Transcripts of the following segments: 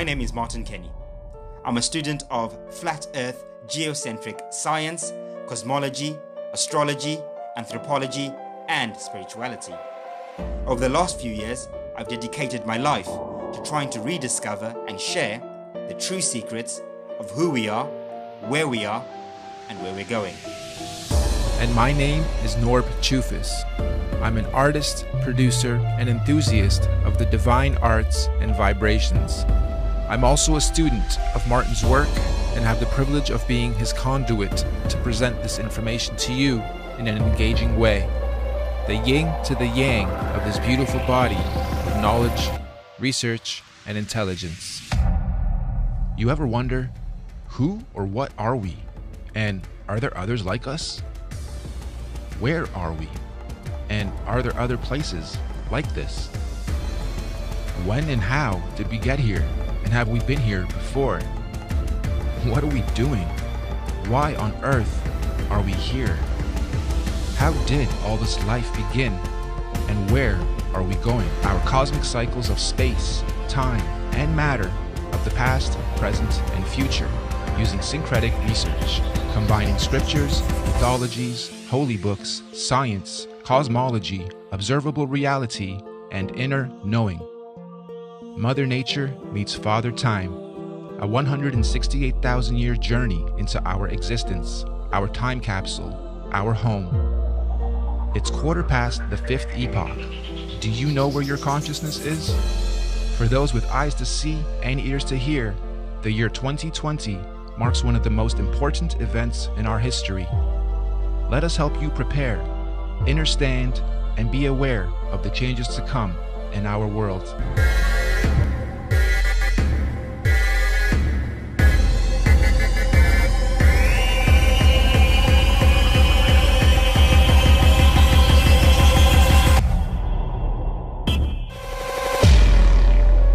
My name is Martin Kenny. I'm a student of flat earth geocentric science, cosmology, astrology, anthropology, and spirituality. Over the last few years, I've dedicated my life to trying to rediscover and share the true secrets of who we are, where we are, and where we're going. And my name is Norb Chufis. I'm an artist, producer, and enthusiast of the divine arts and vibrations. I'm also a student of Martin's work and have the privilege of being his conduit to present this information to you in an engaging way. The yin to the yang of this beautiful body of knowledge, research, and intelligence. You ever wonder, who or what are we? And are there others like us? Where are we? And are there other places like this? When and how did we get here? And have we been here before? What are we doing? Why on earth are we here? How did all this life begin? And where are we going? Our cosmic cycles of space, time, and matter of the past, present, and future, using syncretic research, combining scriptures, mythologies, holy books, science, cosmology, observable reality, and inner knowing. Mother Nature meets Father Time, a 168,000-year journey into our existence, our time capsule, our home. It's 5:15 the 5th epoch. Do you know where your consciousness is? For those with eyes to see and ears to hear, the year 2020 marks one of the most important events in our history. Let us help you prepare, understand, and be aware of the changes to come in our world.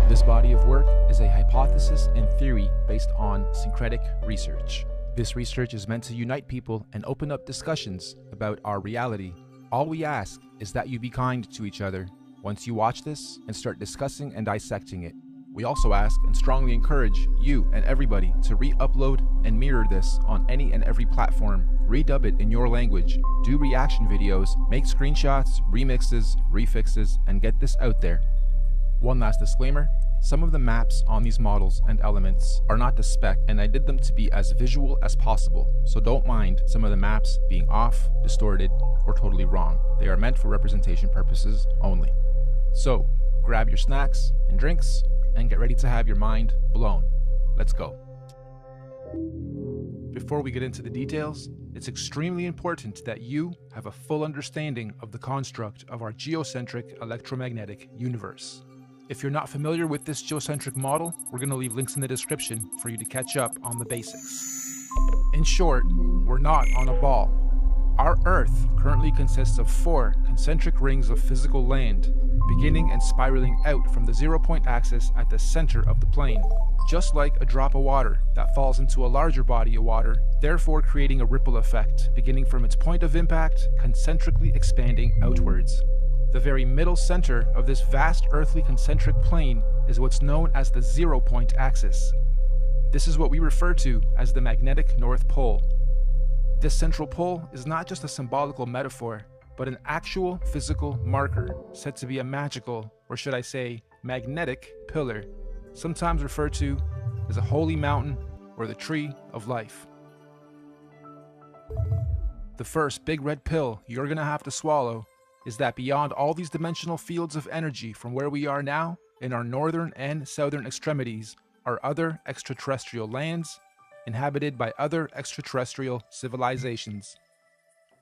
This body of work is a hypothesis and theory based on syncretic research. This research is meant to unite people and open up discussions about our reality. All we ask is that you be kind to each other once you watch this and start discussing and dissecting it. We also ask and strongly encourage you and everybody to re-upload and mirror this on any and every platform, redub it in your language, do reaction videos, make screenshots, remixes, refixes, and get this out there. One last disclaimer, some of the maps on these models and elements are not to spec, and I did them to be as visual as possible, so don't mind some of the maps being off, distorted, or totally wrong. They are meant for representation purposes only. So, grab your snacks and drinks, and get ready to have your mind blown. Let's go. Before we get into the details, it's extremely important that you have a full understanding of the construct of our geocentric electromagnetic universe. If you're not familiar with this geocentric model, we're going to leave links in the description for you to catch up on the basics. In short, we're not on a ball. Our Earth currently consists of 4 concentric rings of physical land, beginning and spiraling out from the 0-point axis at the center of the plane, just like a drop of water that falls into a larger body of water, therefore creating a ripple effect, beginning from its point of impact, concentrically expanding outwards. The very middle center of this vast earthly concentric plane is what's known as the 0-point axis. This is what we refer to as the magnetic North Pole. This central pole is not just a symbolical metaphor, but an actual physical marker said to be a magical, or should I say, magnetic pillar, sometimes referred to as a holy mountain or the tree of life. The first big red pill you're gonna have to swallow is that beyond all these dimensional fields of energy from where we are now, in our northern and southern extremities, are other extraterrestrial lands inhabited by other extraterrestrial civilizations.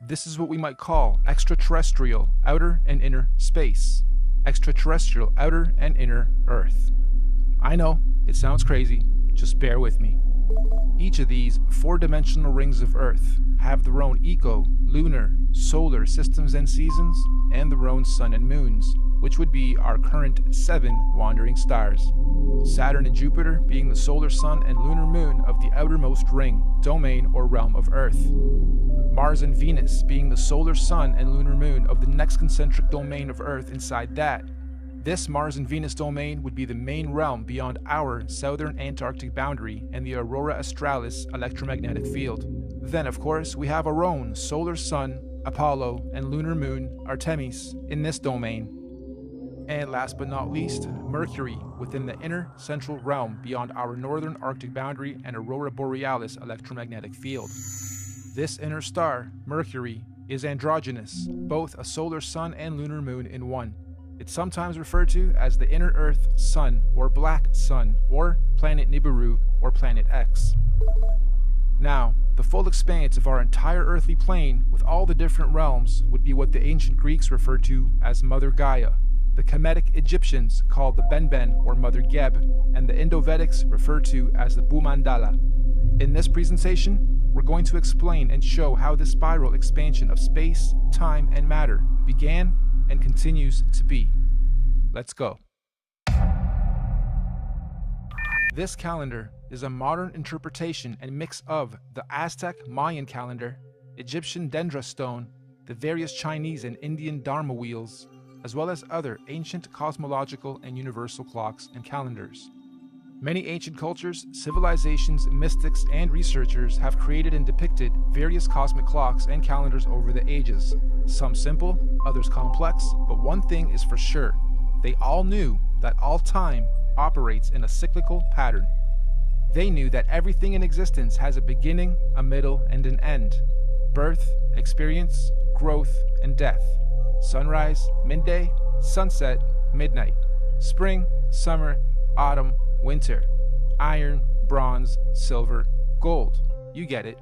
This is what we might call extraterrestrial outer and inner space, extraterrestrial outer and inner Earth. I know, it sounds crazy, just bear with me. Each of these 4-dimensional rings of Earth have their own eco, lunar, solar systems and seasons, and their own sun and moons, which would be our current 7 wandering stars. Saturn and Jupiter being the solar sun and lunar moon of the outermost ring, domain, or realm of Earth. Mars and Venus being the solar sun and lunar moon of the next concentric domain of Earth inside that, This Mars and Venus domain would be the main realm beyond our southern Antarctic boundary and the Aurora Australis electromagnetic field. Then, of course, we have our own solar sun, Apollo, and lunar moon, Artemis, in this domain. And last but not least, Mercury within the inner central realm beyond our northern Arctic boundary and Aurora Borealis electromagnetic field. This inner star, Mercury, is androgynous, both a solar sun and lunar moon in one. It's sometimes referred to as the inner Earth Sun or Black Sun or planet Nibiru or planet X. Now, the full expanse of our entire earthly plane with all the different realms would be what the ancient Greeks referred to as Mother Gaia, the Kemetic Egyptians called the Benben or Mother Geb, and the Indo-Vedics referred to as the Bhumandala. In this presentation, we're going to explain and show how this spiral expansion of space, time, and matter began and continues to be. Let's go. This calendar is a modern interpretation and mix of the Aztec Mayan calendar, Egyptian dendra stone, the various Chinese and Indian dharma wheels, as well as other ancient cosmological and universal clocks and calendars. Many ancient cultures, civilizations, mystics, and researchers have created and depicted various cosmic clocks and calendars over the ages. Some simple, others complex, but one thing is for sure. They all knew that all time operates in a cyclical pattern. They knew that everything in existence has a beginning, a middle, and an end. Birth, experience, growth, and death. Sunrise, midday, sunset, midnight. Spring, summer, autumn, winter. Iron, bronze, silver, gold. You get it.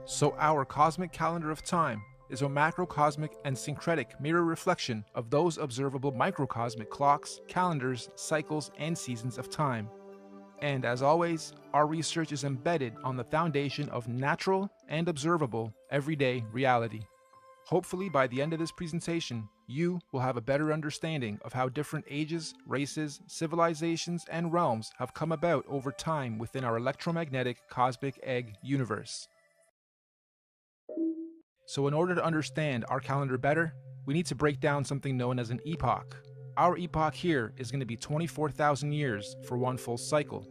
So our cosmic calendar of time is a macrocosmic and syncretic mirror reflection of those observable microcosmic clocks, calendars, cycles, and seasons of time. And as always, our research is embedded on the foundation of natural and observable everyday reality. Hopefully by the end of this presentation, you will have a better understanding of how different ages, races, civilizations, and realms have come about over time within our electromagnetic cosmic egg universe. So in order to understand our calendar better, we need to break down something known as an epoch. Our epoch here is going to be 24,000 years for one full cycle.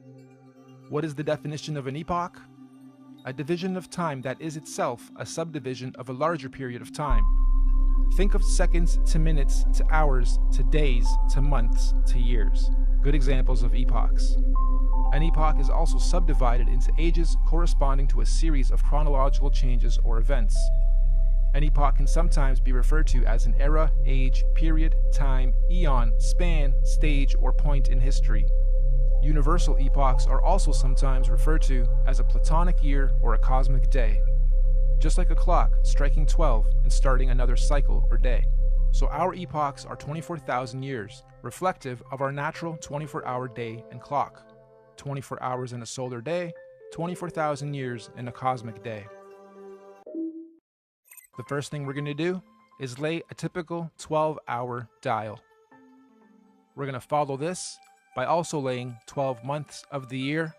What is the definition of an epoch? A division of time that is itself a subdivision of a larger period of time. Think of seconds to minutes to hours to days to months to years. Good examples of epochs. An epoch is also subdivided into ages corresponding to a series of chronological changes or events. An epoch can sometimes be referred to as an era, age, period, time, eon, span, stage, or point in history. Universal epochs are also sometimes referred to as a platonic year or a cosmic day. Just like a clock striking 12 and starting another cycle or day. So our epochs are 24,000 years, reflective of our natural 24-hour day and clock. 24 hours in a solar day, 24,000 years in a cosmic day. The first thing we're going to do is lay a typical 12-hour dial. We're going to follow this by also laying 12 months of the year,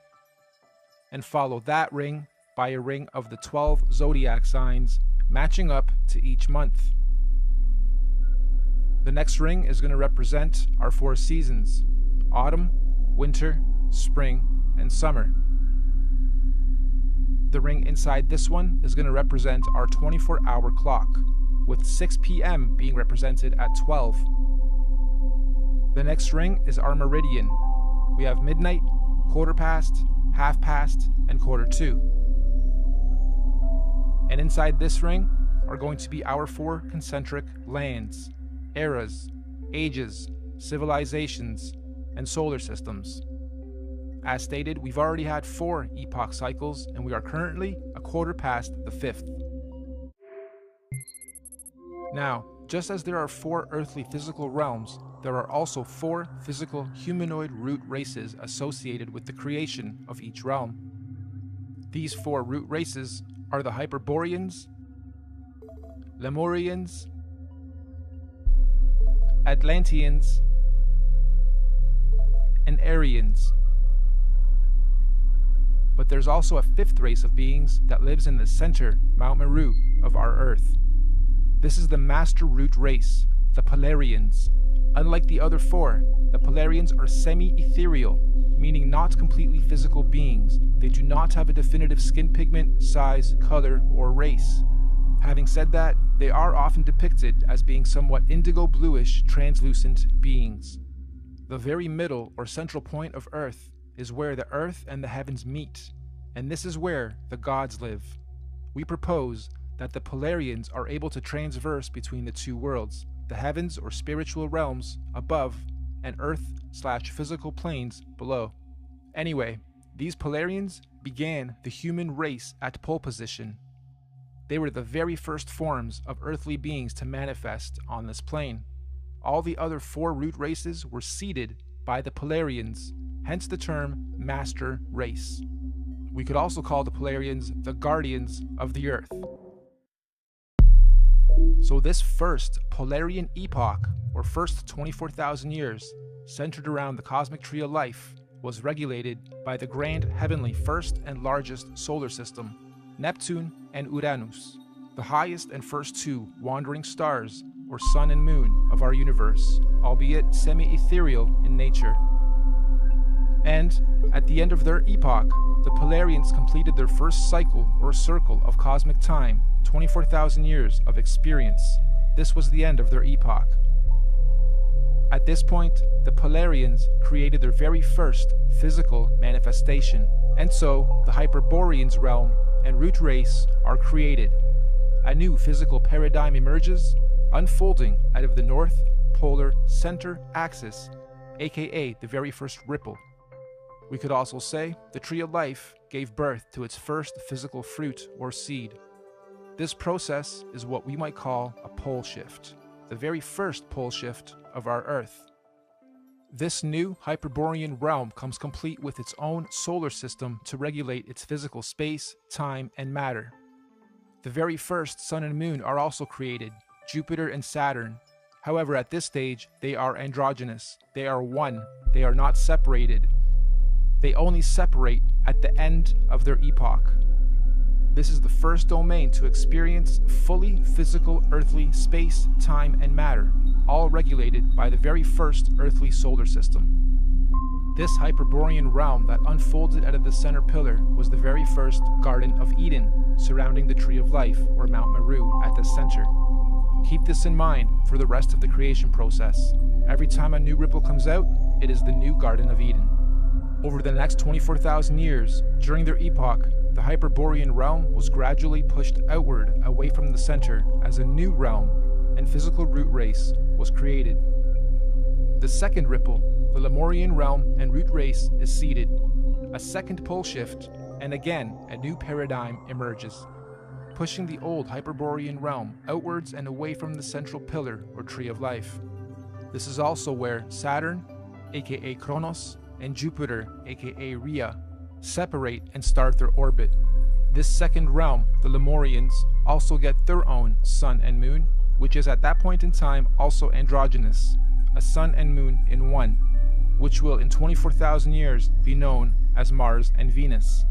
and follow that ring by a ring of the 12 zodiac signs matching up to each month. The next ring is going to represent our 4 seasons: autumn, winter, spring, and summer. The ring inside this one is going to represent our 24-hour clock, with 6 p.m. being represented at 12. The next ring is our meridian. We have midnight, quarter past, half past, and quarter to. And inside this ring are going to be our 4 concentric lands, eras, ages, civilizations, and solar systems. As stated, we've already had 4 epoch cycles, and we are currently a quarter past the 5th. Now, just as there are 4 earthly physical realms, there are also 4 physical humanoid root races associated with the creation of each realm. These 4 root races are the Hyperboreans, Lemurians, Atlanteans, and Aryans. But there's also a 5th race of beings that lives in the center, Mount Meru, of our Earth. This is the Master Root race, the Polarians. Unlike the other four, the Polarians are semi-ethereal, meaning not completely physical beings. They do not have a definitive skin pigment, size, color, or race. Having said that, they are often depicted as being somewhat indigo-bluish, translucent beings. The very middle or central point of Earth is where the Earth and the heavens meet, and this is where the gods live. We propose that the Polarians are able to transverse between the two worlds, the heavens or spiritual realms above and Earth/physical planes below. Anyway, these Polarians began the human race at pole position. They were the very first forms of earthly beings to manifest on this plane. All the other four root races were seeded by the Polarians, hence the term Master Race. We could also call the Polarians the Guardians of the Earth. So this first Polarian epoch, or first 24,000 years, centered around the cosmic tree of life, was regulated by the grand heavenly first and largest solar system, Neptune and Uranus, the highest and first two wandering stars, or sun and moon, of our universe, albeit semi-ethereal in nature. And at the end of their epoch, the Polarians completed their first cycle or circle of cosmic time, 24,000 years of experience. This was the end of their epoch. At this point, the Polarians created their very first physical manifestation, and so the Hyperboreans realm and root race are created. A new physical paradigm emerges, unfolding out of the North Polar Center axis, aka the very first ripple. We could also say the tree of life gave birth to its first physical fruit or seed. This process is what we might call a pole shift, the very first pole shift of our Earth. This new Hyperborean realm comes complete with its own solar system to regulate its physical space, time, and matter. The very first sun and moon are also created, Jupiter and Saturn. However, at this stage, they are androgynous. They are one. They are not separated. They only separate at the end of their epoch. This is the first domain to experience fully physical earthly space, time, and matter, all regulated by the very first earthly solar system. This Hyperborean realm that unfolded out of the center pillar was the very first Garden of Eden, surrounding the Tree of Life, or Mount Meru, at the center. Keep this in mind for the rest of the creation process. Every time a new ripple comes out, it is the new Garden of Eden. Over the next 24,000 years, during their epoch, the Hyperborean realm was gradually pushed outward away from the center as a new realm and physical root race was created. The second ripple, the Lemurian realm and root race, is seeded. A second pole shift, and again a new paradigm emerges, pushing the old Hyperborean realm outwards and away from the central pillar or tree of life. This is also where Saturn, aka Kronos, and Jupiter, aka Rhea, separate and start their orbit. This second realm, the Lemurians, also get their own sun and moon, which is at that point in time also androgynous, a sun and moon in one, which will in 24,000 years be known as Mars and Venus.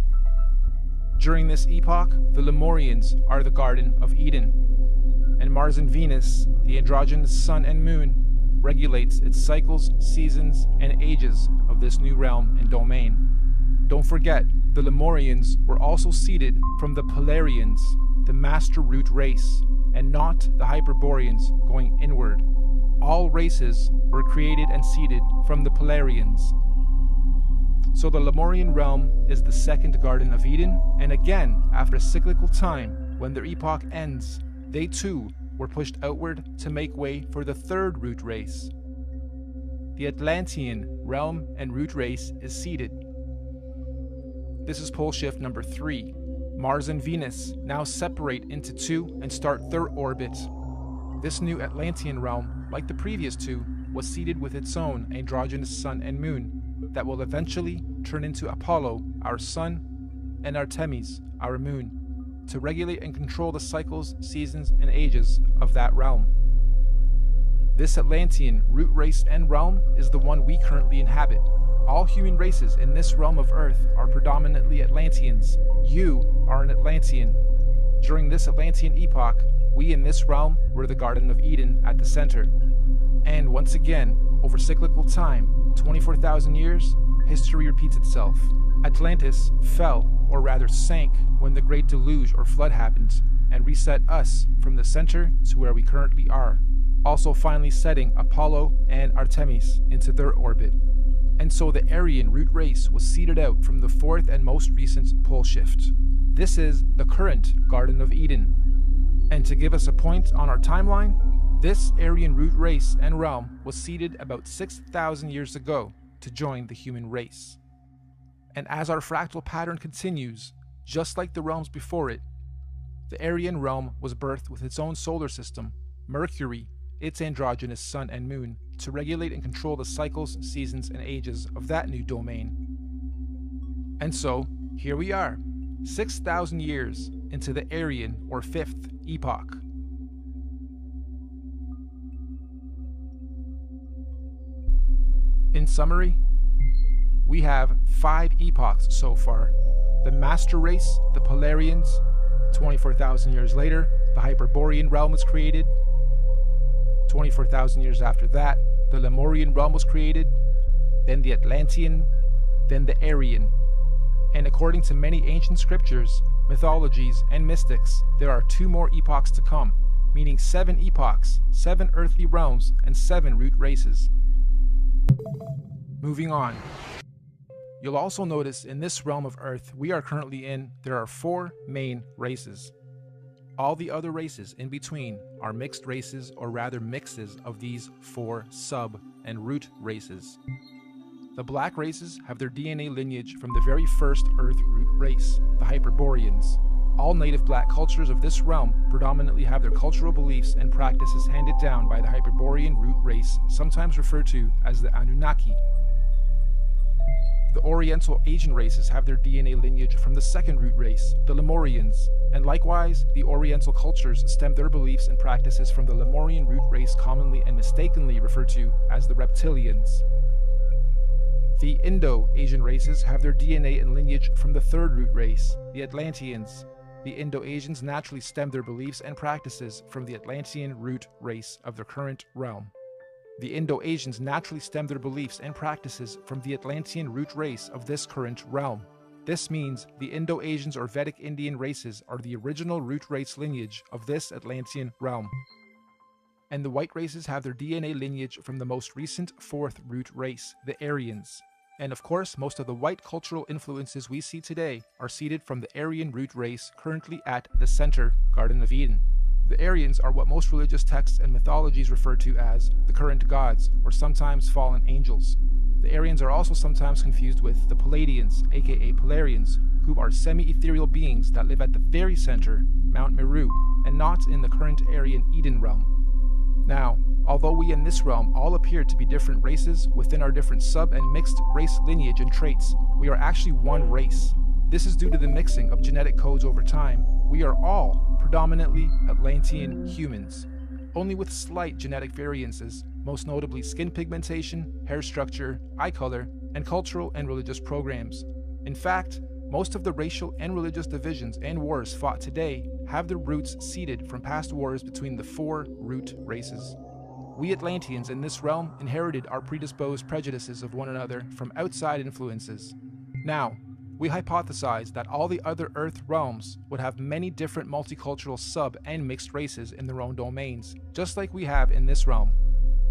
During this epoch, the Lemurians are the Garden of Eden, and Mars and Venus, the androgynous sun and moon, regulates its cycles, seasons, and ages of this new realm and domain. Don't forget, the Lemurians were also seeded from the Polarians, the master root race, and not the Hyperboreans going inward. All races were created and seeded from the Polarians. So the Lemurian realm is the second Garden of Eden, and again, after a cyclical time, when their epoch ends, they too were pushed outward to make way for the third root race. The Atlantean realm and root race is seeded. This is pole shift number 3. Mars and Venus now separate into two and start their orbit. This new Atlantean realm, like the previous two, was seeded with its own androgynous sun and moon that will eventually turn into Apollo, our sun, and Artemis, our moon, to regulate and control the cycles, seasons, and ages of that realm. This Atlantean root race and realm is the one we currently inhabit. All human races in this realm of Earth are predominantly Atlanteans. You are an Atlantean. During this Atlantean epoch, we in this realm were the Garden of Eden at the center. And once again, over cyclical time, 24,000 years, history repeats itself. Atlantis fell, or rather sank, when the Great Deluge or Flood happened, and reset us from the center to where we currently are, also finally setting Apollo and Artemis into their orbit. And so the Aryan root race was seeded out from the fourth and most recent pole shift. This is the current Garden of Eden. And to give us a point on our timeline, this Aryan root race and realm was seeded about 6,000 years ago to join the human race. And as our fractal pattern continues, just like the realms before it, the Aryan realm was birthed with its own solar system, Mercury, its androgynous sun and moon, to regulate and control the cycles, seasons, and ages of that new domain. And so, here we are, 6,000 years into the Aryan or fifth epoch. In summary, we have 5 epochs so far. The Master Race, the Polarians. 24,000 years later, the Hyperborean realm was created. 24,000 years after that, the Lemurian realm was created. Then the Atlantean, then the Aryan. And according to many ancient scriptures, mythologies, and mystics, there are 2 more epochs to come, meaning 7 epochs, 7 earthly realms, and 7 root races. Moving on. You'll also notice in this realm of Earth we are currently in, there are 4 main races. All the other races in between are mixed races, or rather mixes of these 4 sub and root races. The black races have their DNA lineage from the very first Earth root race, the Hyperboreans. All native black cultures of this realm predominantly have their cultural beliefs and practices handed down by the Hyperborean root race, sometimes referred to as the Anunnaki. The Oriental Asian races have their DNA lineage from the second root race, the Lemurians, and likewise, the Oriental cultures stem their beliefs and practices from the Lemurian root race, commonly and mistakenly referred to as the Reptilians. The Indo-Asian races have their DNA and lineage from the third root race, the Atlanteans. The Indo-Asians naturally stem their beliefs and practices from the Atlantean root race of their current realm. The Indo-Asians naturally stem their beliefs and practices from the Atlantean root race of this current realm. This means the Indo-Asians or Vedic Indian races are the original root race lineage of this Atlantean realm. And the white races have their DNA lineage from the most recent fourth root race, the Aryans. And of course, most of the white cultural influences we see today are seeded from the Aryan root race currently at the center, Garden of Eden. The Aryans are what most religious texts and mythologies refer to as the current gods, or sometimes fallen angels. The Aryans are also sometimes confused with the Palladians, aka Polarians, who are semi-ethereal beings that live at the very center, Mount Meru, and not in the current Aryan Eden realm. Now, although we in this realm all appear to be different races within our different sub and mixed race lineage and traits, we are actually one race. This is due to the mixing of genetic codes over time. We are all predominantly Atlantean humans, only with slight genetic variances, most notably skin pigmentation, hair structure, eye color, and cultural and religious programs. In fact, most of the racial and religious divisions and wars fought today have their roots seeded from past wars between the 4 root races. We Atlanteans in this realm inherited our predisposed prejudices of one another from outside influences. Now, we hypothesize that all the other Earth realms would have many different multicultural sub and mixed races in their own domains, just like we have in this realm.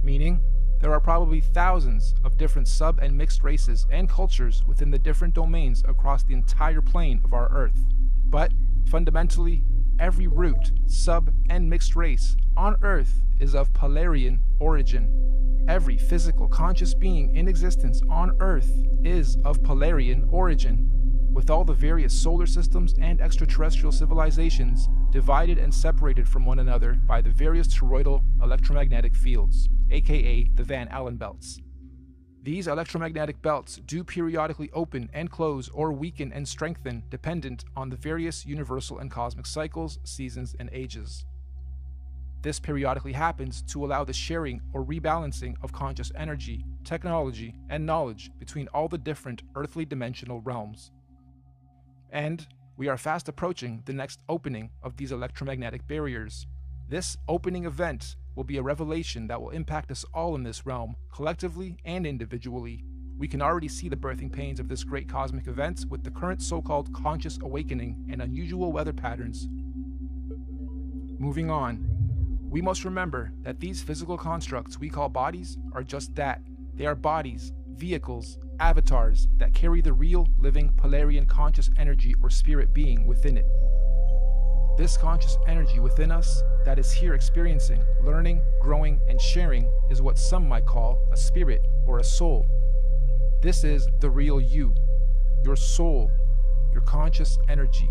Meaning, there are probably thousands of different sub and mixed races and cultures within the different domains across the entire plane of our Earth. But, fundamentally, every root, sub, and mixed race on Earth is of Polarian origin. Every physical conscious being in existence on Earth is of Polarian origin, with all the various solar systems and extraterrestrial civilizations divided and separated from one another by the various toroidal electromagnetic fields, aka the Van Allen belts. These electromagnetic belts do periodically open and close or weaken and strengthen dependent on the various universal and cosmic cycles, seasons, and ages. This periodically happens to allow the sharing or rebalancing of conscious energy, technology, and knowledge between all the different earthly dimensional realms. And we are fast approaching the next opening of these electromagnetic barriers. This opening event will be a revelation that will impact us all in this realm, collectively and individually. We can already see the birthing pains of this great cosmic event with the current so-called conscious awakening and unusual weather patterns. Moving on, we must remember that these physical constructs we call bodies are just that. They are bodies, vehicles, avatars that carry the real, living Polarian conscious energy or spirit being within it. This conscious energy within us that is here experiencing, learning, growing, and sharing is what some might call a spirit or a soul. This is the real you, your soul, your conscious energy.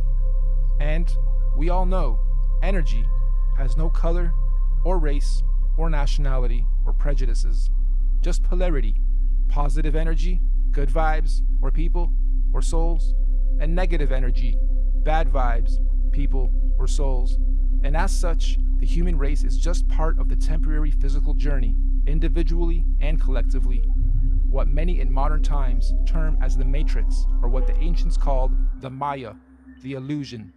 And we all know energy has no color or race or nationality or prejudices, just polarity, positive energy, good vibes or people or souls, and negative energy, bad vibes, people or souls. And as such, the human race is just part of the temporary physical journey, individually and collectively, what many in modern times term as the matrix, or what the ancients called the Maya, the illusion.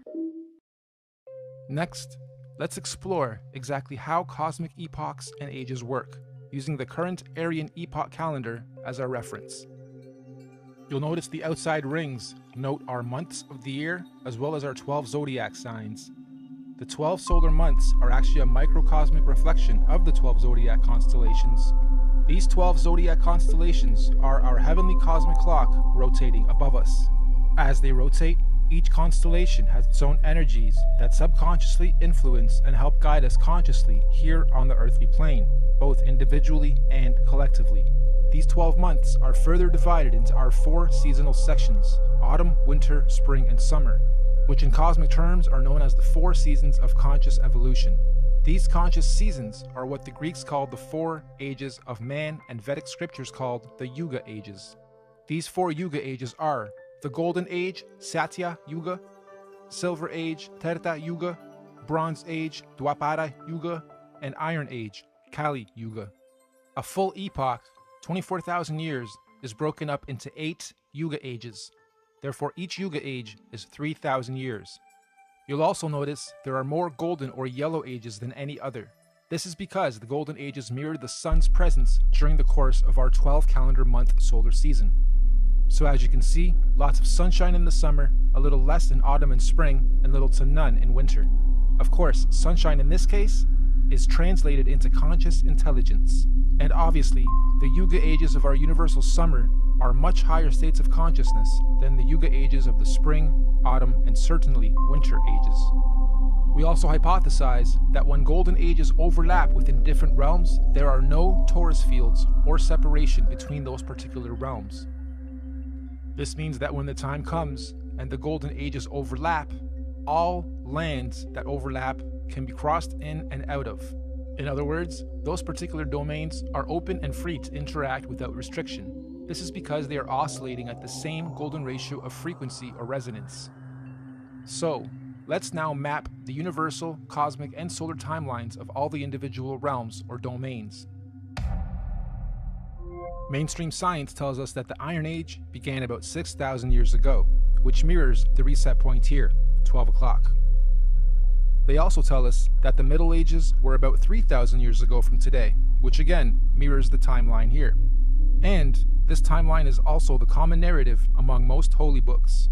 Next, let's explore exactly how cosmic epochs and ages work, using the current Aryan epoch calendar as our reference. You'll notice the outside rings note our months of the year, as well as our 12 zodiac signs. The 12 solar months are actually a microcosmic reflection of the 12 zodiac constellations. These 12 zodiac constellations are our heavenly cosmic clock rotating above us. As they rotate, each constellation has its own energies that subconsciously influence and help guide us consciously here on the earthly plane, both individually and collectively. These 12 months are further divided into our 4 seasonal sections: autumn, winter, spring, and summer, which in cosmic terms are known as the 4 seasons of conscious evolution. These conscious seasons are what the Greeks called the 4 ages of man and Vedic scriptures called the Yuga Ages. These 4 Yuga Ages are the Golden Age, Satya Yuga, Silver Age, Treta Yuga, Bronze Age, Dwapara Yuga, and Iron Age, Kali Yuga. A full epoch, 24,000 years, is broken up into 8 Yuga Ages. Therefore, each Yuga Age is 3,000 years. You'll also notice there are more golden or yellow ages than any other. This is because the golden ages mirror the sun's presence during the course of our 12 calendar month solar season. So as you can see, lots of sunshine in the summer, a little less in autumn and spring, and little to none in winter. Of course, sunshine in this case is translated into conscious intelligence. And obviously, the Yuga Ages of our universal summer are much higher states of consciousness than the Yuga Ages of the spring, autumn, and certainly winter ages. We also hypothesize that when golden ages overlap within different realms, there are no torus fields or separation between those particular realms. This means that when the time comes and the golden ages overlap, all lands that overlap can be crossed in and out of. In other words, those particular domains are open and free to interact without restriction. This is because they are oscillating at the same golden ratio of frequency or resonance. So, let's now map the universal, cosmic, and solar timelines of all the individual realms or domains. Mainstream science tells us that the Iron Age began about 6,000 years ago, which mirrors the reset point here, 12 o'clock. They also tell us that the Middle Ages were about 3,000 years ago from today, which again mirrors the timeline here. And this timeline is also the common narrative among most holy books.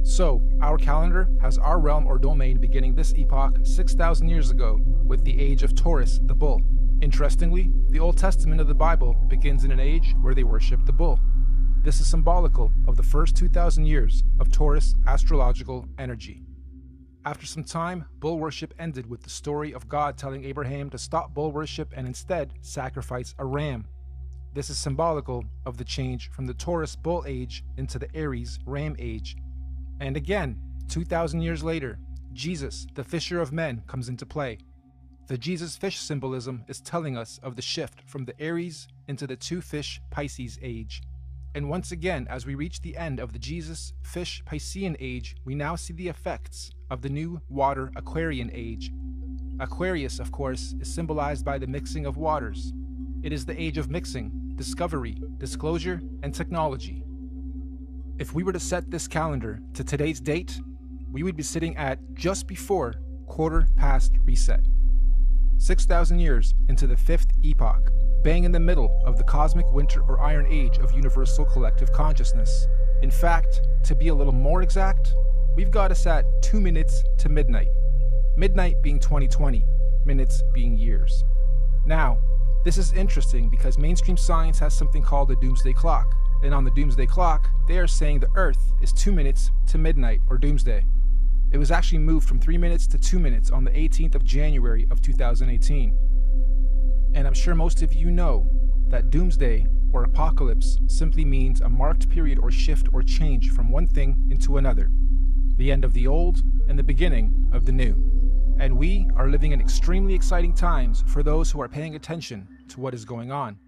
So, our calendar has our realm or domain beginning this epoch 6,000 years ago with the age of Taurus, the bull. Interestingly, the Old Testament of the Bible begins in an age where they worship the bull. This is symbolical of the first 2,000 years of Taurus astrological energy. After some time, bull worship ended with the story of God telling Abraham to stop bull worship and instead sacrifice a ram. This is symbolical of the change from the Taurus bull age into the Aries ram age. And again, 2,000 years later, Jesus, the fisher of men, comes into play. The Jesus fish symbolism is telling us of the shift from the Aries into the 2-fish Pisces age. And once again, as we reach the end of the Jesus fish Piscean age, we now see the effects of the new water Aquarian age. Aquarius, of course, is symbolized by the mixing of waters. It is the age of mixing, discovery, disclosure, and technology. If we were to set this calendar to today's date, we would be sitting at just before 1/4 past reset. 6,000 years into the fifth epoch, bang in the middle of the cosmic winter or iron age of universal collective consciousness. In fact, to be a little more exact, we've got us at 2 minutes to midnight. Midnight being 2020, minutes being years. Now, this is interesting because mainstream science has something called a doomsday clock, and on the doomsday clock, they are saying the Earth is 2 minutes to midnight or doomsday. It was actually moved from 3 minutes to 2 minutes on the 18th of January of 2018. And I'm sure most of you know that doomsday or apocalypse simply means a marked period or shift or change from one thing into another. The end of the old and the beginning of the new. And we are living in extremely exciting times for those who are paying attention to what is going on.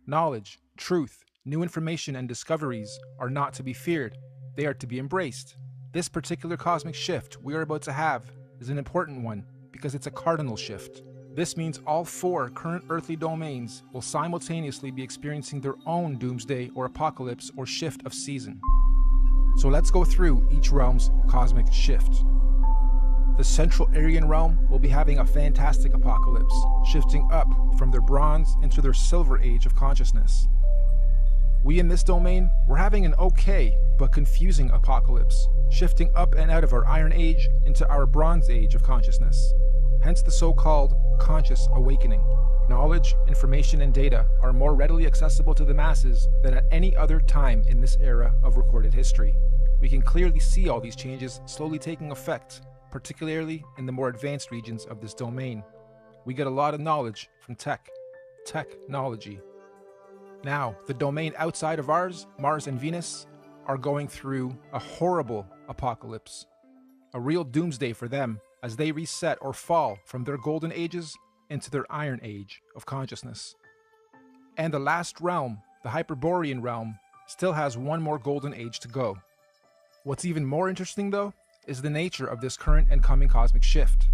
Knowledge, truth, new information and discoveries are not to be feared. They are to be embraced. This particular cosmic shift we are about to have is an important one because it's a cardinal shift. This means all 4 current earthly domains will simultaneously be experiencing their own doomsday or apocalypse or shift of season. So let's go through each realm's cosmic shift. The Central Aryan realm will be having a fantastic apocalypse, shifting up from their bronze into their silver age of consciousness. We in this domain, we're having an okay but confusing apocalypse, shifting up and out of our Iron Age into our Bronze Age of consciousness. Hence the so-called conscious awakening. Knowledge, information, and data are more readily accessible to the masses than at any other time in this era of recorded history. We can clearly see all these changes slowly taking effect, particularly in the more advanced regions of this domain. We get a lot of knowledge from technology. Now, the domain outside of ours, Mars and Venus, are going through a horrible apocalypse. A real doomsday for them as they reset or fall from their golden ages into their iron age of consciousness. And the last realm, the Hyperborean realm, still has one more golden age to go. What's even more interesting though, is the nature of this current and coming cosmic shift.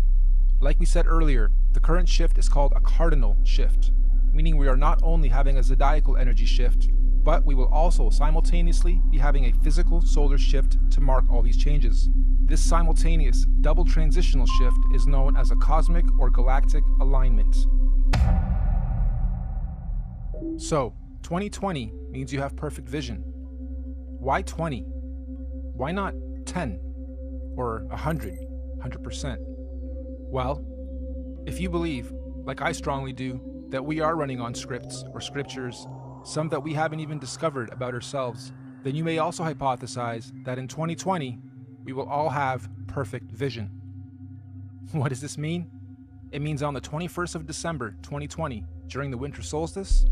Like we said earlier, the current shift is called a cardinal shift, meaning we are not only having a zodiacal energy shift, but we will also simultaneously be having a physical solar shift to mark all these changes. This simultaneous double transitional shift is known as a cosmic or galactic alignment. So, 2020 means you have perfect vision. Why 20? Why not 10? Or 100%? Well, if you believe, like I strongly do, that we are running on scripts or scriptures, some that we haven't even discovered about ourselves, then you may also hypothesize that in 2020, we will all have perfect vision. What does this mean? It means on the 21st of December, 2020, during the winter solstice,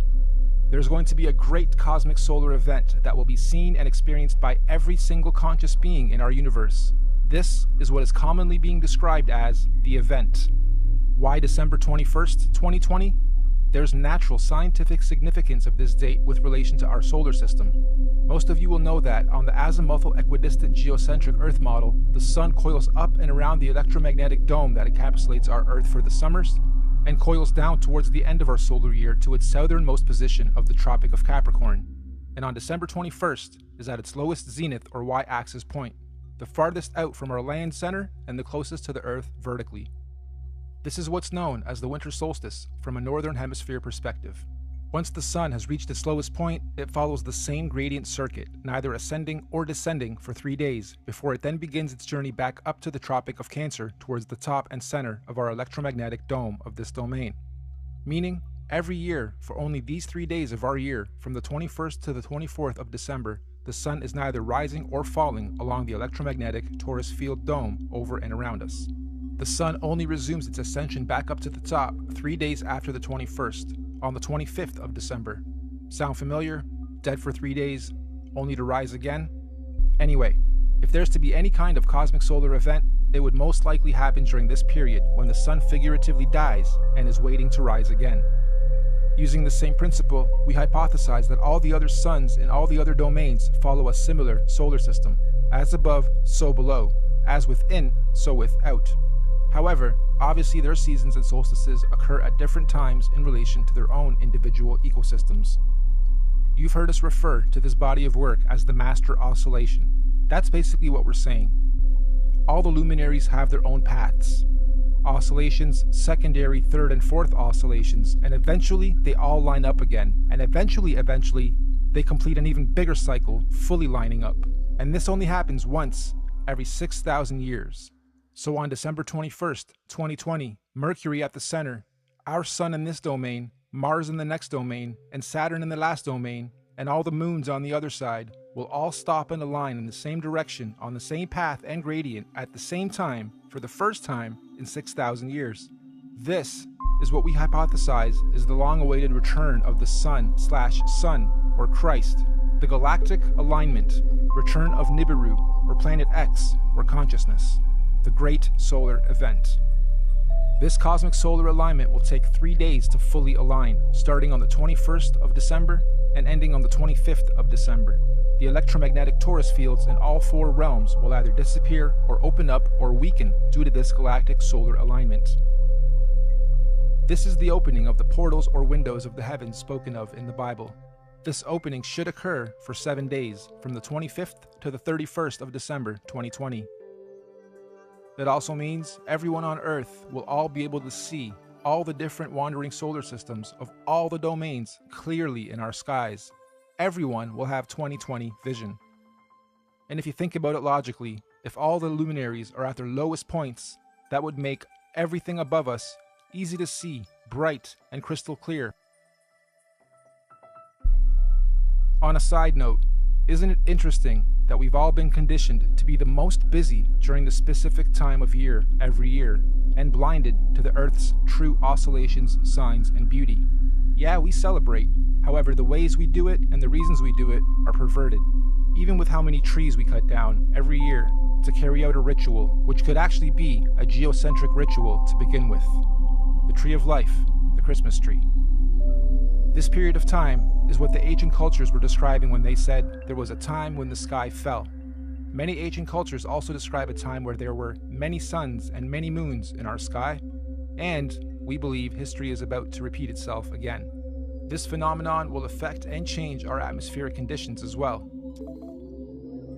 there's going to be a great cosmic solar event that will be seen and experienced by every single conscious being in our universe. This is what is commonly being described as the event. Why December 21st, 2020? There's natural scientific significance of this date with relation to our solar system. Most of you will know that on the azimuthal equidistant geocentric Earth model, the Sun coils up and around the electromagnetic dome that encapsulates our Earth for the summers, and coils down towards the end of our solar year to its southernmost position of the Tropic of Capricorn. And on December 21st is at its lowest zenith or y-axis point, the farthest out from our land center and the closest to the Earth vertically. This is what's known as the winter solstice from a northern hemisphere perspective. Once the sun has reached its lowest point, it follows the same gradient circuit, neither ascending or descending for 3 days, before it then begins its journey back up to the Tropic of Cancer towards the top and center of our electromagnetic dome of this domain. Meaning, every year, for only these 3 days of our year, from the 21st to the 24th of December, the sun is neither rising or falling along the electromagnetic torus field dome over and around us. The sun only resumes its ascension back up to the top 3 days after the 21st, on the 25th of December. Sound familiar? Dead for 3 days, only to rise again? Anyway, if there's to be any kind of cosmic solar event, it would most likely happen during this period when the sun figuratively dies and is waiting to rise again. Using the same principle, we hypothesize that all the other suns in all the other domains follow a similar solar system. As above, so below. As within, so without. However, obviously their seasons and solstices occur at different times in relation to their own individual ecosystems. You've heard us refer to this body of work as the master oscillation. That's basically what we're saying. All the luminaries have their own paths. oscillations, secondary, third, and fourth oscillations, and eventually they all line up again, and eventually, they complete an even bigger cycle, fully lining up. And this only happens once every 6,000 years. So on December 21st, 2020, Mercury at the center, our Sun in this domain, Mars in the next domain, and Saturn in the last domain, and all the moons on the other side, will all stop and align in the same direction on the same path and gradient at the same time for the first time in 6,000 years. This is what we hypothesize is the long-awaited return of the Sun/Sun, or Christ, the galactic alignment, return of Nibiru, or Planet X, or consciousness, the Great Solar Event. This cosmic solar alignment will take 3 days to fully align, starting on the 21st of December and ending on the 25th of December. The electromagnetic torus fields in all 4 realms will either disappear or open up or weaken due to this galactic solar alignment. This is the opening of the portals or windows of the heavens spoken of in the Bible. This opening should occur for 7 days, from the 25th to the 31st of December 2020. That also means everyone on Earth will all be able to see all the different wandering solar systems of all the domains clearly in our skies. Everyone will have 20/20 vision. And if you think about it logically, if all the luminaries are at their lowest points, that would make everything above us easy to see, bright, and crystal clear. On a side note, isn't it interesting that we've all been conditioned to be the most busy during the specific time of year every year, and blinded to the Earth's true oscillations, signs, and beauty? Yeah, we celebrate. However, the ways we do it and the reasons we do it are perverted. Even with how many trees we cut down every year to carry out a ritual, which could actually be a geocentric ritual to begin with. The tree of life, the Christmas tree. This period of time is what the ancient cultures were describing when they said there was a time when the sky fell. Many ancient cultures also describe a time where there were many suns and many moons in our sky, and we believe history is about to repeat itself again. This phenomenon will affect and change our atmospheric conditions as well.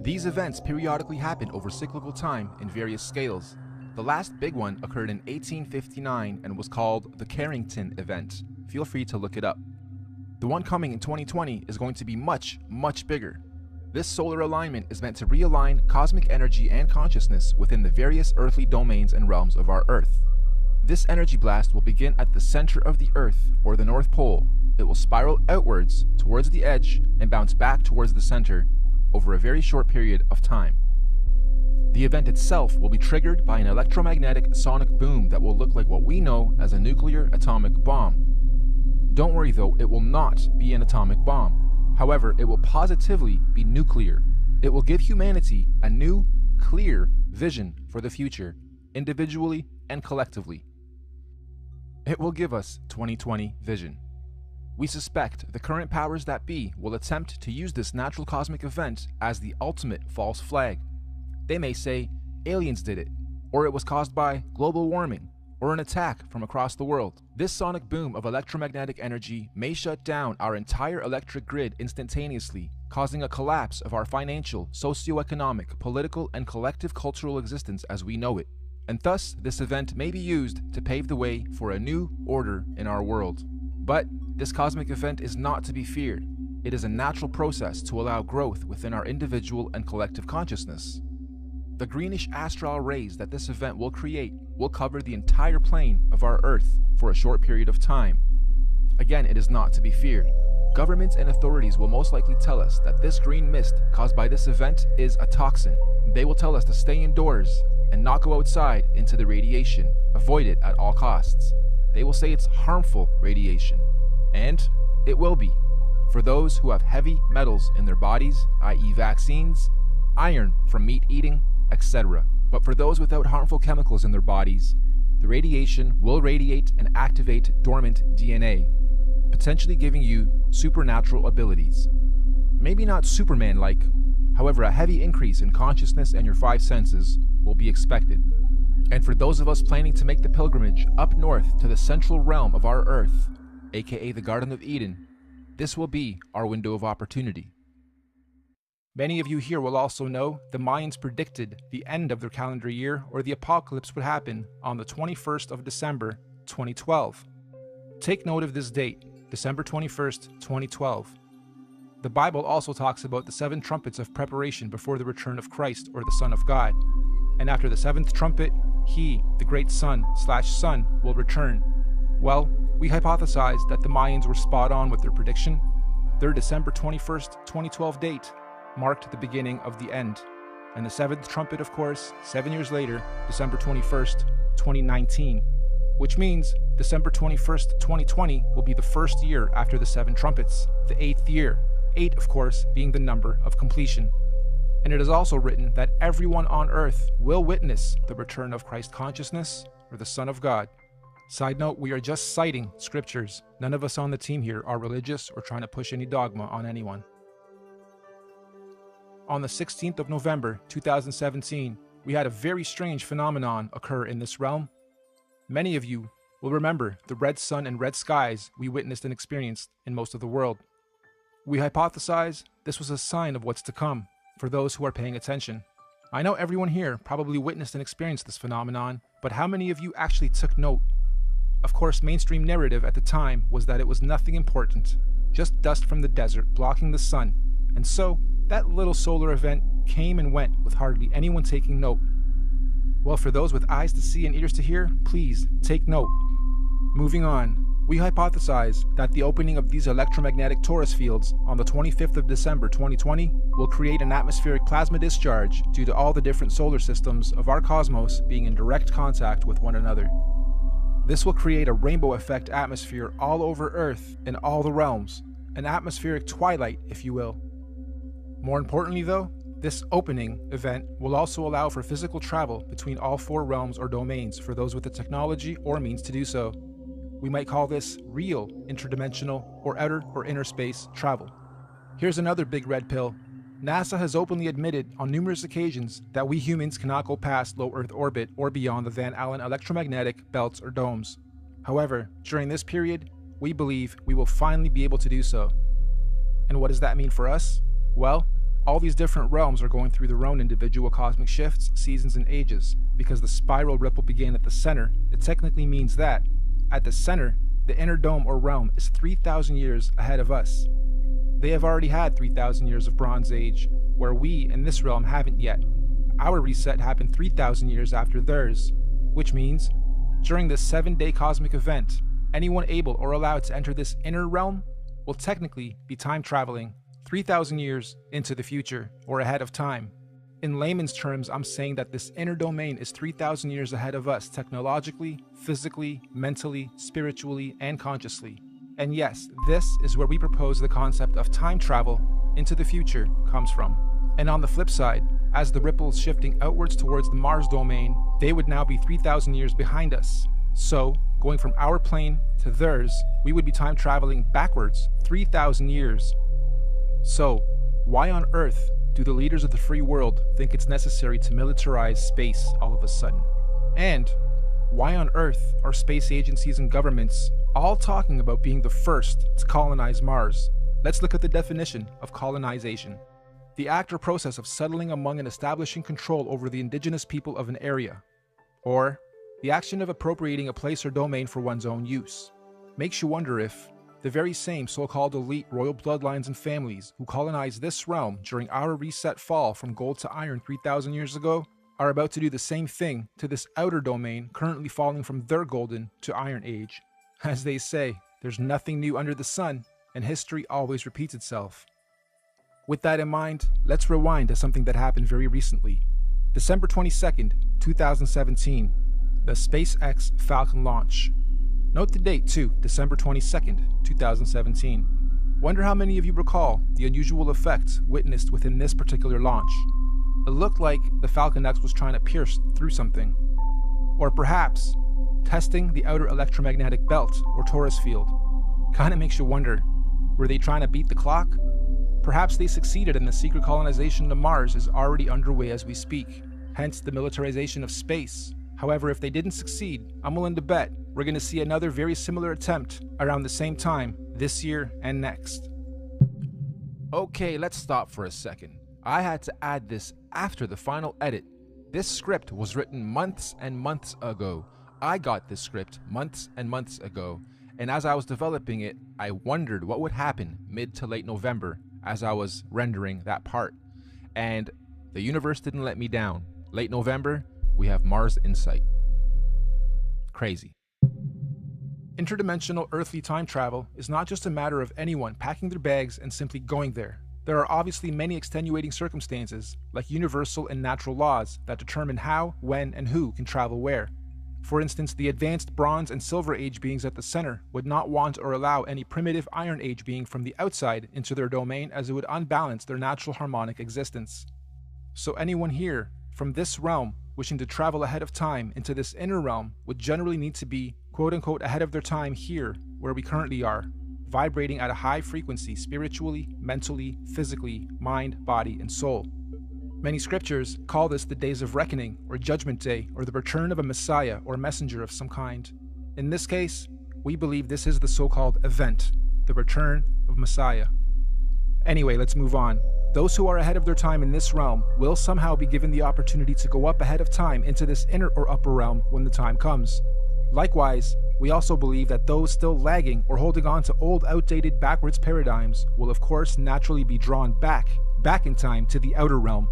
These events periodically happen over cyclical time in various scales. The last big one occurred in 1859 and was called the Carrington Event. Feel free to look it up. The one coming in 2020 is going to be much, much bigger. This solar alignment is meant to realign cosmic energy and consciousness within the various earthly domains and realms of our Earth. This energy blast will begin at the center of the Earth, or the North Pole. It will spiral outwards towards the edge and bounce back towards the center over a very short period of time. The event itself will be triggered by an electromagnetic sonic boom that will look like what we know as a nuclear atomic bomb. Don't worry though, it will not be an atomic bomb. However, it will positively be nuclear. It will give humanity a new, clear vision for the future, individually and collectively. It will give us 20/20 vision. We suspect the current powers that be will attempt to use this natural cosmic event as the ultimate false flag. They may say aliens did it, or it was caused by global warming, or an attack from across the world. This sonic boom of electromagnetic energy may shut down our entire electric grid instantaneously, causing a collapse of our financial, socio-economic, political, and collective cultural existence as we know it. And thus, this event may be used to pave the way for a new order in our world. But this cosmic event is not to be feared. It is a natural process to allow growth within our individual and collective consciousness. The greenish astral rays that this event will create will cover the entire plane of our Earth for a short period of time. Again, it is not to be feared. Governments and authorities will most likely tell us that this green mist caused by this event is a toxin. They will tell us to stay indoors and not go outside into the radiation. Avoid it at all costs. They will say it's harmful radiation. And it will be. For those who have heavy metals in their bodies, i.e. vaccines, iron from meat eating, etc. But for those without harmful chemicals in their bodies, the radiation will radiate and activate dormant DNA, potentially giving you supernatural abilities. Maybe not Superman-like, however, a heavy increase in consciousness and your 5 senses will be expected. And for those of us planning to make the pilgrimage up north to the central realm of our Earth, aka the Garden of Eden, this will be our window of opportunity. Many of you here will also know the Mayans predicted the end of their calendar year, or the apocalypse, would happen on the 21st of December, 2012. Take note of this date, December 21st, 2012. The Bible also talks about the 7 trumpets of preparation before the return of Christ, or the Son of God. And after the 7th trumpet, he, the great Son, will return. Well, we hypothesized that the Mayans were spot on with their prediction. Their December 21st, 2012 date marked the beginning of the end. And the 7th trumpet, of course, 7 years later, December 21st, 2019. Which means December 21st, 2020 will be the first year after the 7 trumpets, the 8th year. 8, of course, being the number of completion. And it is also written that everyone on earth will witness the return of Christ consciousness, or the Son of God. Side note, we are just citing scriptures. None of us on the team here are religious or trying to push any dogma on anyone. On the 16th of November, 2017, we had a very strange phenomenon occur in this realm. Many of you will remember the red sun and red skies we witnessed and experienced in most of the world. We hypothesize this was a sign of what's to come for those who are paying attention. I know everyone here probably witnessed and experienced this phenomenon, but how many of you actually took note? Of course, mainstream narrative at the time was that it was nothing important, just dust from the desert blocking the sun, and so that little solar event came and went with hardly anyone taking note. Well, for those with eyes to see and ears to hear, please take note. Moving on, we hypothesize that the opening of these electromagnetic torus fields on the 25th of December 2020 will create an atmospheric plasma discharge due to all the different solar systems of our cosmos being in direct contact with one another. This will create a rainbow effect atmosphere all over Earth in all the realms, an atmospheric twilight, if you will. More importantly though, this opening event will also allow for physical travel between all 4 realms or domains for those with the technology or means to do so. We might call this real interdimensional or outer or inner space travel. Here's another big red pill. NASA has openly admitted on numerous occasions that we humans cannot go past low Earth orbit or beyond the Van Allen electromagnetic belts or domes. However, during this period, we believe we will finally be able to do so. And what does that mean for us? Well, all these different realms are going through their own individual cosmic shifts, seasons, and ages. Because the spiral ripple began at the center, it technically means that, at the center, the inner dome or realm is 3,000 years ahead of us. They have already had 3,000 years of Bronze Age, where we in this realm haven't yet. Our reset happened 3,000 years after theirs, which means, during this 7-day cosmic event, anyone able or allowed to enter this inner realm will technically be time traveling 3,000 years into the future, or ahead of time. In layman's terms, I'm saying that this inner domain is 3,000 years ahead of us technologically, physically, mentally, spiritually, and consciously. And yes, this is where we propose the concept of time travel into the future comes from. And on the flip side, as the ripples shifting outwards towards the Mars domain, they would now be 3,000 years behind us. So, going from our plane to theirs, we would be time traveling backwards 3,000 years. So, why on earth do the leaders of the free world think it's necessary to militarize space all of a sudden? And why on earth are space agencies and governments all talking about being the first to colonize Mars? Let's look at the definition of colonization. The act or process of settling among and establishing control over the indigenous people of an area. Or, the action of appropriating a place or domain for one's own use. Makes you wonder if the very same so-called elite royal bloodlines and families who colonized this realm during our reset fall from gold to iron 3,000 years ago are about to do the same thing to this outer domain currently falling from their golden to iron age. As they say, there's nothing new under the sun, and history always repeats itself. With that in mind, let's rewind to something that happened very recently. December 22nd, 2017, the SpaceX Falcon launch. Note the date too, December 22nd, 2017. Wonder how many of you recall the unusual effects witnessed within this particular launch. It looked like the Falcon X was trying to pierce through something. Or perhaps, testing the outer electromagnetic belt or torus field. Kinda makes you wonder, were they trying to beat the clock? Perhaps they succeeded and the secret colonization of Mars is already underway as we speak, hence the militarization of space. However, if they didn't succeed, I'm willing to bet we're going to see another very similar attempt around the same time this year and next. Okay, let's stop for a second. I had to add this after the final edit. This script was written months and months ago. I got this script months and months ago, and as I was developing it, I wondered what would happen mid to late November as I was rendering that part. And the universe didn't let me down. Late November, we have Mars Insight. Crazy. Interdimensional earthly time travel is not just a matter of anyone packing their bags and simply going there. There are obviously many extenuating circumstances, like universal and natural laws, that determine how, when, and who can travel where. For instance, the advanced Bronze and Silver Age beings at the center would not want or allow any primitive Iron Age being from the outside into their domain, as it would unbalance their natural harmonic existence. So anyone here, from this realm, wishing to travel ahead of time into this inner realm would generally need to be, quote-unquote, ahead of their time here, where we currently are, vibrating at a high frequency spiritually, mentally, physically, mind, body, and soul. Many scriptures call this the days of reckoning, or judgment day, or the return of a messiah or messenger of some kind. In this case, we believe this is the so-called event, the return of Messiah. Anyway, let's move on. Those who are ahead of their time in this realm will somehow be given the opportunity to go up ahead of time into this inner or upper realm when the time comes. Likewise, we also believe that those still lagging or holding on to old, outdated, backwards paradigms will of course naturally be drawn back in time to the outer realm.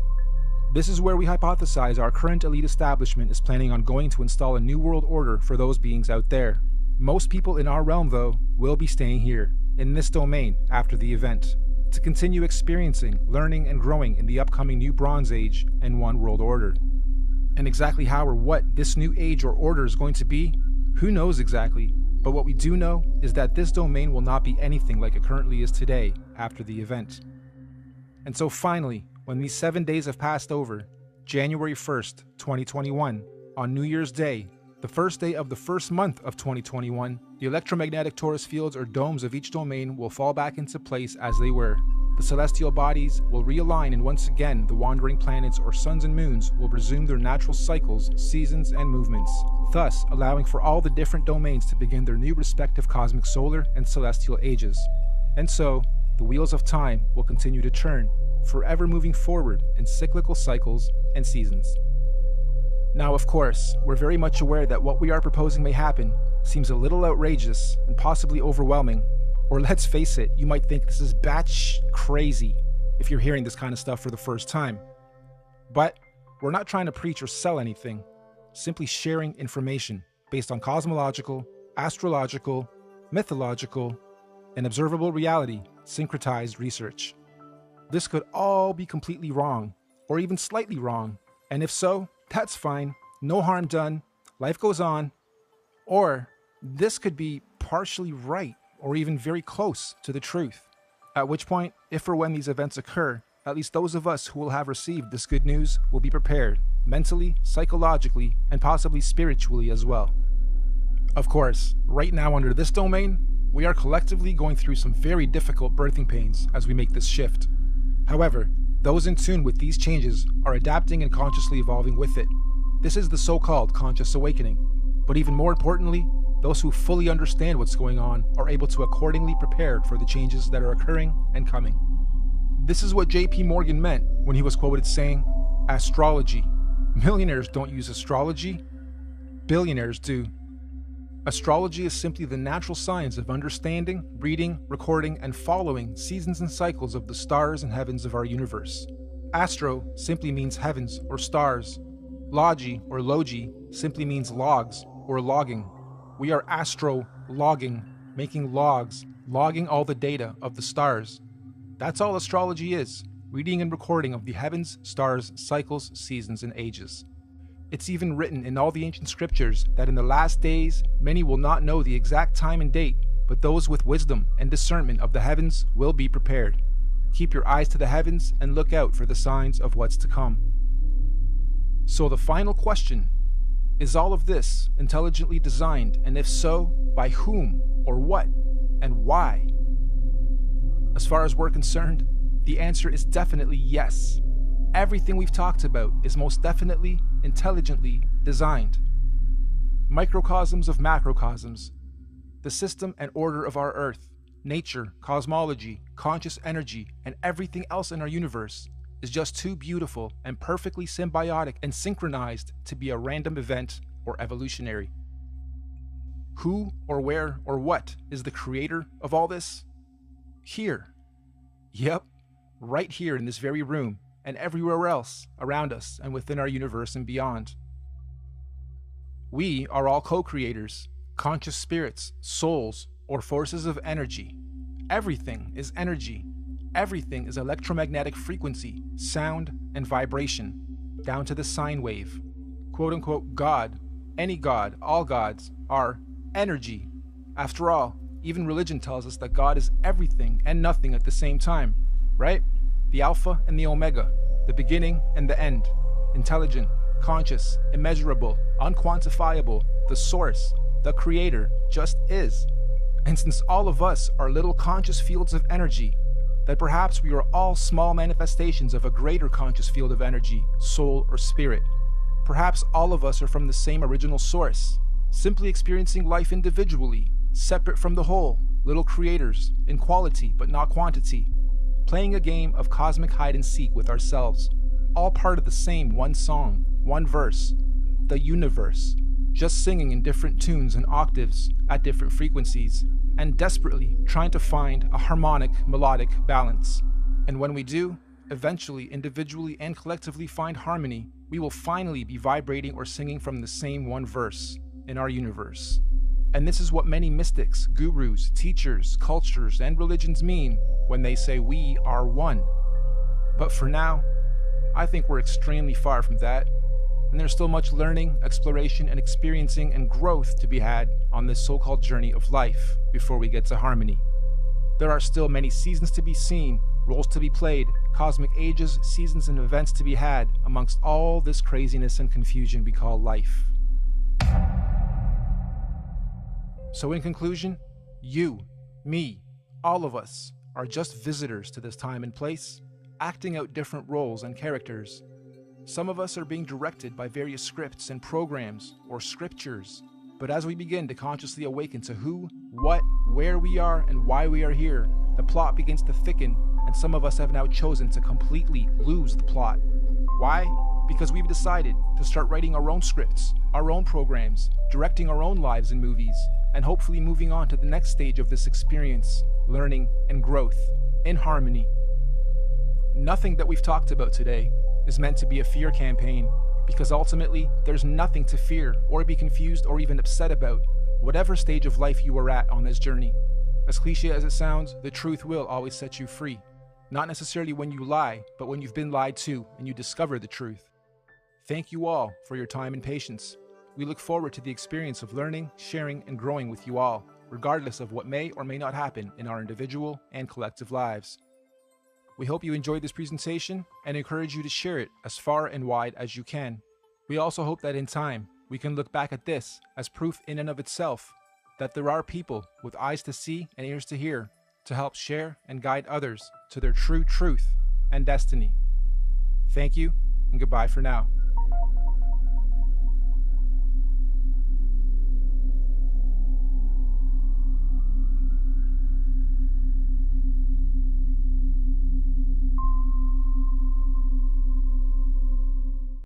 This is where we hypothesize our current elite establishment is planning on going to install a new world order for those beings out there. Most people in our realm, though, will be staying here, in this domain, after the event, to continue experiencing, learning, and growing in the upcoming new Bronze Age and One World Order. And exactly how or what this new age or order is going to be, who knows exactly, but what we do know is that this domain will not be anything like it currently is today after the event. And so finally, when these 7 days have passed over, January 1st, 2021, on New Year's Day, the first day of the first month of 2021, the electromagnetic torus fields or domes of each domain will fall back into place as they were. The celestial bodies will realign, and once again the wandering planets or suns and moons will resume their natural cycles, seasons, and movements, thus allowing for all the different domains to begin their new respective cosmic solar and celestial ages. And so, the wheels of time will continue to turn, forever moving forward in cyclical cycles and seasons. Now, of course, we're very much aware that what we are proposing may happen seems a little outrageous and possibly overwhelming, or let's face it, you might think this is batsh crazy if you're hearing this kind of stuff for the first time. But we're not trying to preach or sell anything, simply sharing information based on cosmological, astrological, mythological, and observable reality syncretized research. This could all be completely wrong, or even slightly wrong, and if so, that's fine, no harm done, life goes on. Or this could be partially right, or even very close to the truth. At which point, if or when these events occur, at least those of us who will have received this good news will be prepared, mentally, psychologically, and possibly spiritually as well. Of course, right now under this domain, we are collectively going through some very difficult birthing pains as we make this shift. However, those in tune with these changes are adapting and consciously evolving with it. This is the so-called conscious awakening. But even more importantly, those who fully understand what's going on are able to accordingly prepare for the changes that are occurring and coming. This is what J.P. Morgan meant when he was quoted saying, "Astrology. Millionaires don't use astrology. Billionaires do." Astrology is simply the natural science of understanding, reading, recording, and following seasons and cycles of the stars and heavens of our universe. Astro simply means heavens or stars. Logi or logi simply means logs or logging. We are astro-logging, making logs, logging all the data of the stars. That's all astrology is, reading and recording of the heavens, stars, cycles, seasons, and ages. It's even written in all the ancient scriptures that in the last days, many will not know the exact time and date, but those with wisdom and discernment of the heavens will be prepared. Keep your eyes to the heavens and look out for the signs of what's to come. So the final question, is all of this intelligently designed, and if so, by whom, or what, and why? As far as we're concerned, the answer is definitely yes. Everything we've talked about is most definitely, intelligently designed. Microcosms of macrocosms, the system and order of our Earth, nature, cosmology, conscious energy, and everything else in our universe is just too beautiful and perfectly symbiotic and synchronized to be a random event or evolutionary. Who or where or what is the creator of all this? Here. Yep, right here in this very room and everywhere else around us and within our universe and beyond. We are all co-creators, conscious spirits, souls, or forces of energy. Everything is energy. Everything is electromagnetic frequency, sound, and vibration, down to the sine wave. Quote-unquote God, any God, all gods, are energy. After all, even religion tells us that God is everything and nothing at the same time, right? The Alpha and the Omega, the beginning and the end, intelligent, conscious, immeasurable, unquantifiable, the source, the creator, just is. And since all of us are little conscious fields of energy, that perhaps we are all small manifestations of a greater conscious field of energy, soul, or spirit. Perhaps all of us are from the same original source, simply experiencing life individually, separate from the whole, little creators, in quality but not quantity, playing a game of cosmic hide and seek with ourselves, all part of the same one song, one verse, the universe, just singing in different tunes and octaves at different frequencies, and desperately trying to find a harmonic, melodic balance. And when we do, eventually, individually and collectively find harmony, we will finally be vibrating or singing from the same one verse in our universe. And this is what many mystics, gurus, teachers, cultures, and religions mean when they say we are one. But for now, I think we're extremely far from that, and there's still much learning, exploration, and experiencing and growth to be had on this so-called journey of life before we get to harmony. There are still many seasons to be seen, roles to be played, cosmic ages, seasons, and events to be had amongst all this craziness and confusion we call life. So in conclusion, you, me, all of us are just visitors to this time and place, acting out different roles and characters. Some of us are being directed by various scripts and programs or scriptures, but as we begin to consciously awaken to who, what, where we are, and why we are here, the plot begins to thicken, and some of us have now chosen to completely lose the plot. Why? Because we've decided to start writing our own scripts, our own programs, directing our own lives and movies, and hopefully moving on to the next stage of this experience, learning and growth, in harmony. Nothing that we've talked about today is meant to be a fear campaign, because ultimately there's nothing to fear or be confused or even upset about, whatever stage of life you are at on this journey. As cliche as it sounds, the truth will always set you free. Not necessarily when you lie, but when you've been lied to and you discover the truth. Thank you all for your time and patience. We look forward to the experience of learning, sharing, and growing with you all, regardless of what may or may not happen in our individual and collective lives. We hope you enjoyed this presentation and encourage you to share it as far and wide as you can. We also hope that in time, we can look back at this as proof in and of itself that there are people with eyes to see and ears to hear to help share and guide others to their true truth and destiny. Thank you, and goodbye for now.